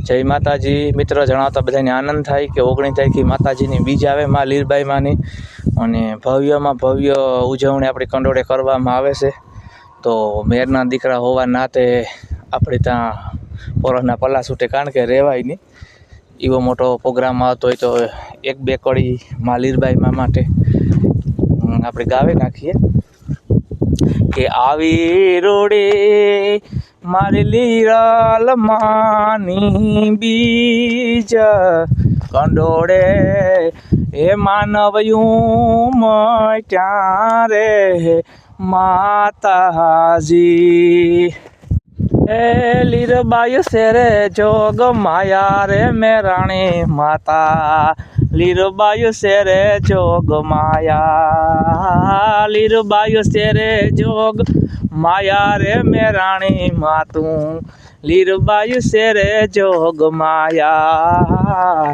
જય માતાજી મિત્ર, જણાવતા બધાને આનંદ થાય કે 19 તારીખે માતાજીની બીજ આવે માં લીરબાઈ માની, અને ભવ્યમાં ભવ્ય ઉજવણી આપણી કંડોળે કરવામાં આવે છે. તો મેરના દીકરા હોવા નાતે આપણે ત્યાં પોરના પલ્લા છૂટે, કારણ કે રહેવાય નહીં એવો મોટો પ્રોગ્રામ આવતો હોય તો એક બે કડી માં લીરબાઈ માટે આપણે ગાવી નાખીએ કે આવી રોડે મારી લીરલ માની બીજ કંડોળે એ માનવયું મટ્યા રે માતાજી. એ લીરબાઈ શેરે જોગ માયા રે મેરાણી માતા, લીરબાઈ શેરે જોગ માયા, લીરબાઈ શેરે જોગ માયા રે મેરાણી માતું, લીરબાઈ શેરે જોગ માયા.